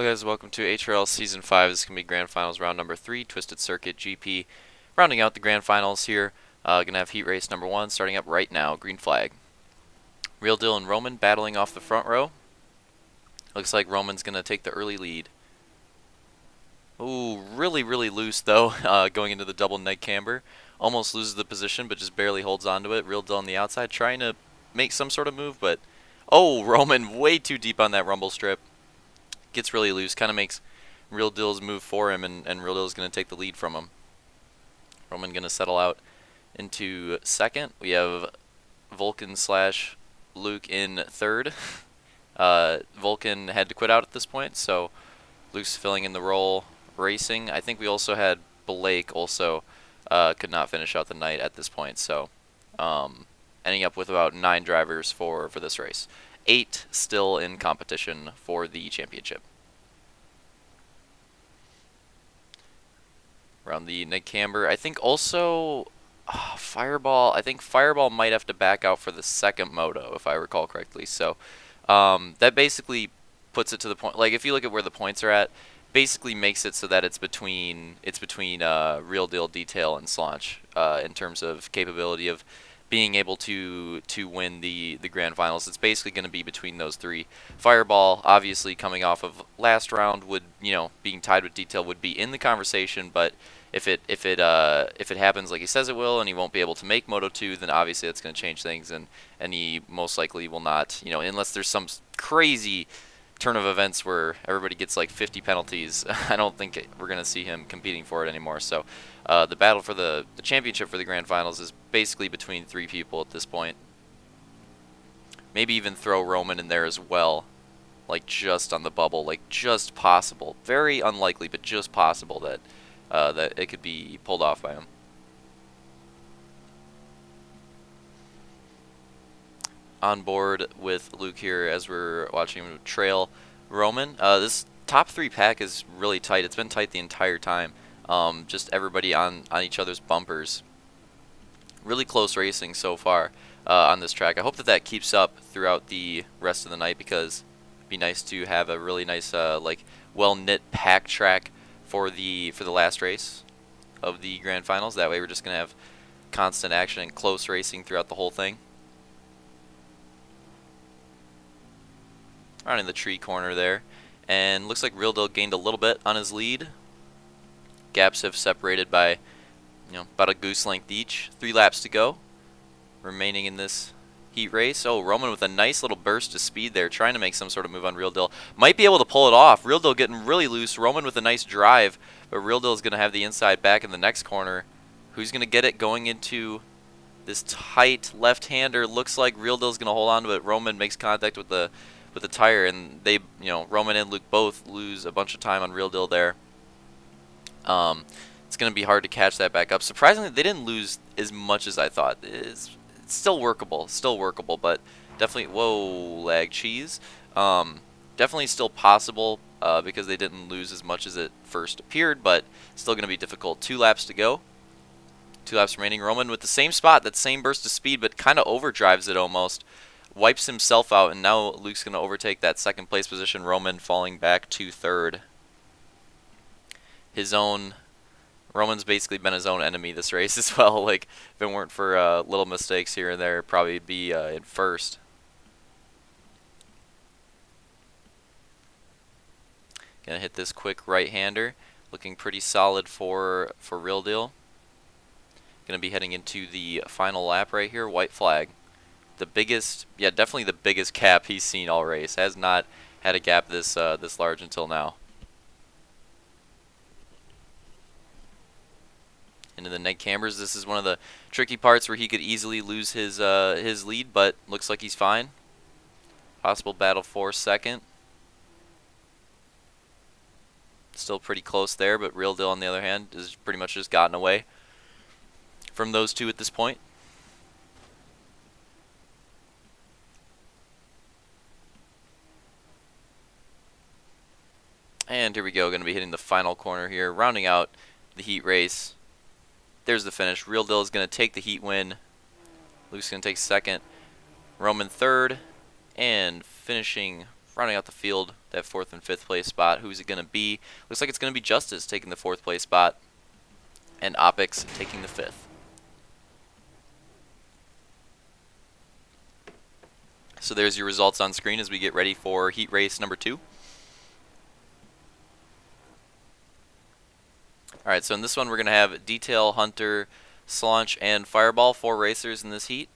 Hello guys, welcome to HRL Season 5. This is going to be Grand Finals round number 3, Twisted Circuit GP. Rounding out the Grand Finals here, going to have heat race number 1 starting up right now, green flag. Real Deal and Roman battling off the front row. Looks like Roman's going to take the early lead. Ooh, really loose though, going into the double neck camber. Almost loses the position, but just barely holds onto it. Real Deal on the outside, trying to make some sort of move, but... Oh, Roman way too deep on that rumble strip. Gets really loose, kind of makes Real Deal's move for him, and Real Deal's going to take the lead from him. Roman going to settle out into second. We have Vulcan slash Luke in third. Vulcan had to quit out at this point, so Luke's filling in the role racing. I think we also had Blake also could not finish out the night at this point, so ending up with about 9 drivers for this race. 8 still in competition for the championship. Around the neck camber, I think also Fireball. I think Fireball might have to back out for the second moto, if I recall correctly. So that basically puts it to the point. Like if you look at where the points are at, basically makes it so that it's between Real Deal, Detail, and Slaunch in terms of capability of being able to win the grand finals. It's basically going to be between those 3. Fireball, obviously coming off of last round, would being tied with Detail would be in the conversation, but if it happens like he says it will, and he won't be able to make Moto 2, then obviously that's going to change things, and he most likely will not, unless there's some crazy turn of events where everybody gets like 50 penalties. I don't think we're going to see him competing for it anymore. So the battle for the championship for the grand finals is basically between 3 people at this point. Maybe even throw Roman in there as well, like just on the bubble, like just possible. Very unlikely, but just possible that that it could be pulled off by him. On board with Luke here as we're watching him trail Roman. This top 3 pack is really tight. It's been tight the entire time. Just everybody on each other's bumpers. Really close racing so far on this track. I hope that keeps up throughout the rest of the night, because it'd be nice to have a really nice like well-knit pack track for the last race of the grand finals. That way we're just gonna have constant action and close racing throughout the whole thing. Around in the tree corner there, and looks like Real Deal gained a little bit on his lead. Gaps have separated by about a goose length each. 3 laps to go remaining in this heat race. Oh, Roman with a nice little burst of speed there, trying to make some sort of move on Real Deal. Might be able to pull it off. Real Deal getting really loose. Roman with a nice drive, but Real Deal is going to have the inside back in the next corner. Who's going to get it going into this tight left-hander? Looks like Real Deal's going to hold on to it. Roman makes contact with the tire, and they, Roman and Luke both lose a bunch of time on Real Deal there. It's going to be hard to catch that back up. Surprisingly, they didn't lose as much as I thought. It's still workable, but definitely, whoa, lag cheese. Definitely still possible because they didn't lose as much as it first appeared, but still going to be difficult. 2 laps to go. 2 laps remaining. Roman with the same spot, that same burst of speed, but kind of overdrives it almost. Wipes himself out, and now Luke's going to overtake that second place position. Roman falling back to 3rd. Roman's basically been his own enemy this race as well. Like, if it weren't for little mistakes here and there, it'd probably be in 1st. Gonna hit this quick right-hander. Looking pretty solid for Real Deal. Gonna be heading into the final lap right here. White flag. The biggest, yeah, definitely the biggest gap he's seen all race. Has not had a gap this large until now. Into the neck cambers. This is one of the tricky parts where he could easily lose his lead, but looks like he's fine. Possible battle for second. Still pretty close there, but Real Deal on the other hand has pretty much just gotten away from those 2 at this point. And here we go, going to be hitting the final corner here, rounding out the heat race. There's the finish. Real Deal is going to take the heat win. Luke's going to take second. Roman third. And finishing rounding out the field, that 4th and 5th place spot. Who's it going to be? Looks like it's going to be Justice taking the 4th place spot, and Opix taking the 5th. So there's your results on screen as we get ready for heat race number 2. Alright, so in this one we're going to have Detail, Hunter, Slaunch, and Fireball, 4 racers in this heat.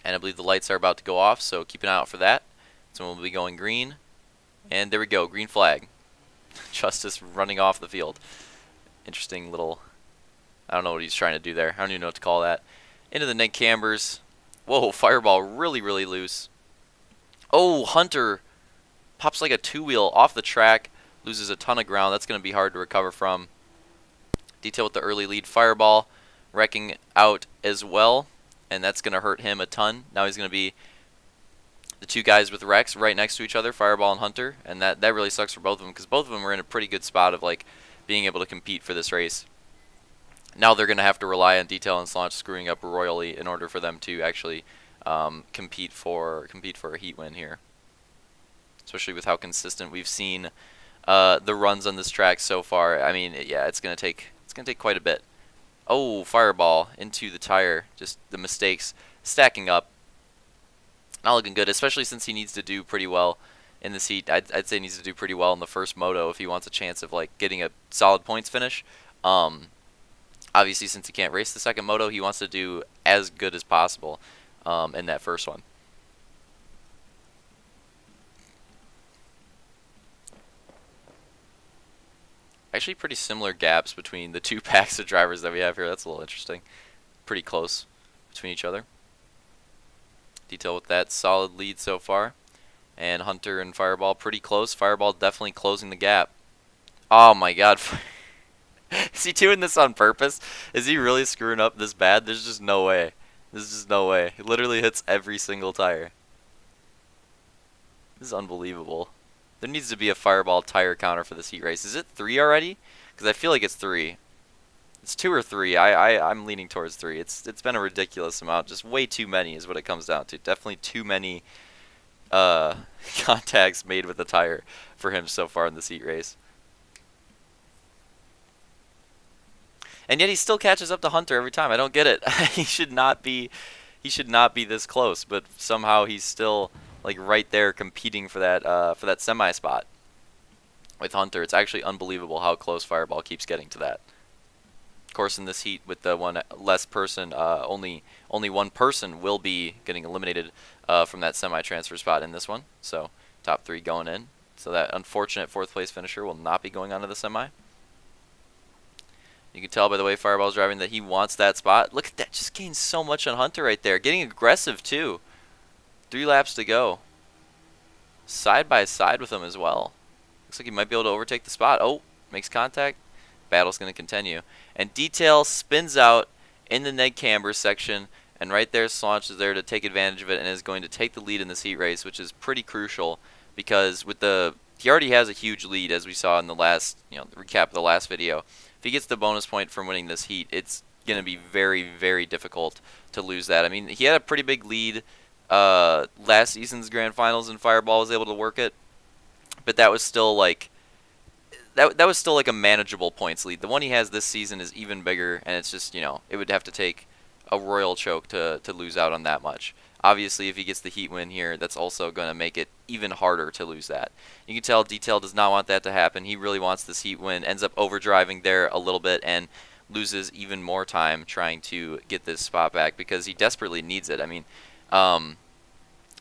And I believe the lights are about to go off, so keep an eye out for that. So we'll be going green. And there we go, green flag. Justice running off the field. Interesting little, I don't know what he's trying to do there. I don't even know what to call that. Into the neg cambers. Whoa, Fireball really, really loose. Oh, Hunter pops like a 2-wheel off the track. Loses a ton of ground. That's going to be hard to recover from. Detail with the early lead. Fireball wrecking out as well. And that's going to hurt him a ton. Now he's going to be the 2 guys with wrecks right next to each other, Fireball and Hunter. And that really sucks for both of them because both of them are in a pretty good spot of like being able to compete for this race. Now they're going to have to rely on Detail and Slaunch screwing up royally in order for them to actually compete for a heat win here. Especially with how consistent we've seen the runs on this track so far. I mean, yeah, it's going to take quite a bit. Oh, Fireball into the tire. Just the mistakes stacking up. Not looking good, especially since he needs to do pretty well in this heat. I'd say he needs to do pretty well in the first moto if he wants a chance of like getting a solid points finish. Obviously, since he can't race the second moto, he wants to do as good as possible in that first one. Actually, pretty similar gaps between the 2 packs of drivers that we have here. That's a little interesting. Pretty close between each other. Detail with that solid lead so far. And Hunter and Fireball pretty close. Fireball definitely closing the gap. Oh my god. Is he doing this on purpose? Is he really screwing up this bad? There's just no way. There's just no way. He literally hits every single tire. This is unbelievable. There needs to be a Fireball tire counter for this heat race. Is it 3 already? Because I feel like it's 3. It's 2 or 3. I'm leaning towards 3. It's been a ridiculous amount. Just way too many is what it comes down to. Definitely too many contacts made with the tire for him so far in this heat race. And yet he still catches up to Hunter every time. I don't get it. He should not be this close, but somehow he's still like right there competing for that semi spot with Hunter. It's actually unbelievable how close Fireball keeps getting to that. Of course, in this heat with the one less person, only one person will be getting eliminated from that semi transfer spot in this one. So top 3 going in. So that unfortunate 4th place finisher will not be going on to the semi. You can tell by the way Fireball's driving that he wants that spot. Look at that, just gained so much on Hunter right there. Getting aggressive too. 3 laps to go. Side by side with him as well. Looks like he might be able to overtake the spot. Oh, makes contact. Battle's going to continue. And Detail spins out in the neg camber section. And right there, Slaunch is there to take advantage of it and is going to take the lead in this heat race, which is pretty crucial because with he already has a huge lead as we saw in the last, the recap of the last video. If he gets the bonus point from winning this heat, it's going to be very, very difficult to lose that. I mean, he had a pretty big lead last season's Grand Finals, and Fireball was able to work it, but that was still like that was still like a manageable points lead. The one he has this season is even bigger, and it's just it would have to take a royal choke to lose out on that much. Obviously, if he gets the heat win here, that's also going to make it even harder to lose that. You can tell Detail does not want that to happen. He really wants this heat win, ends up overdriving there a little bit, and loses even more time trying to get this spot back because he desperately needs it. I mean,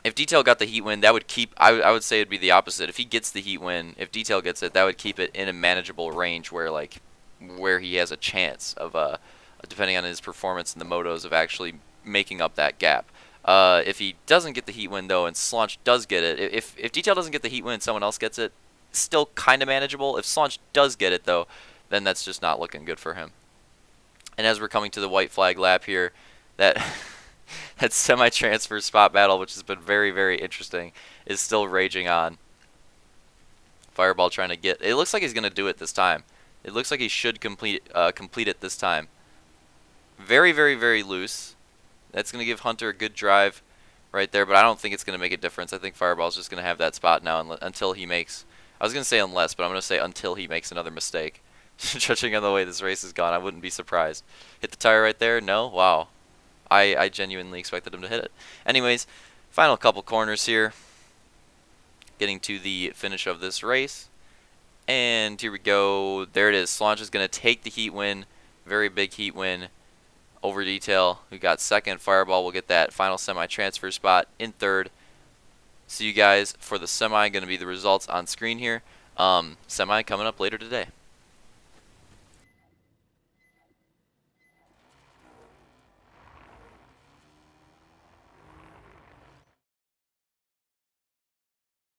if Detail got the heat win, that would keep, I would say it would be the opposite. If he gets the heat win, if Detail gets it, that would keep it in a manageable range where he has a chance of, depending on his performance in the motos, of actually making up that gap. If he doesn't get the heat win, though, and Slaunch does get it, if Detail doesn't get the heat win and someone else gets it, still kind of manageable. If Slaunch does get it, though, then that's just not looking good for him. And as we're coming to the white flag lap here, that that semi-transfer spot battle, which has been very, very interesting, is still raging on. Fireball trying to get... It looks like he's going to do it this time. It looks like he should complete it this time. Very, very, very loose. That's going to give Hunter a good drive right there, but I don't think it's going to make a difference. I think Fireball's just going to have that spot now until he makes, I was going to say unless, but I'm going to say until he makes another mistake. Judging on the way this race has gone, I wouldn't be surprised. Hit the tire right there? No? Wow. I genuinely expected him to hit it. Anyways, final couple corners here. Getting to the finish of this race. And here we go. There it is. Solange is going to take the heat win. Very big heat win over Detail, who got second. Fireball will get that final semi-transfer spot in third. See you guys for the semi. Going to be the results on screen here. Semi coming up later today.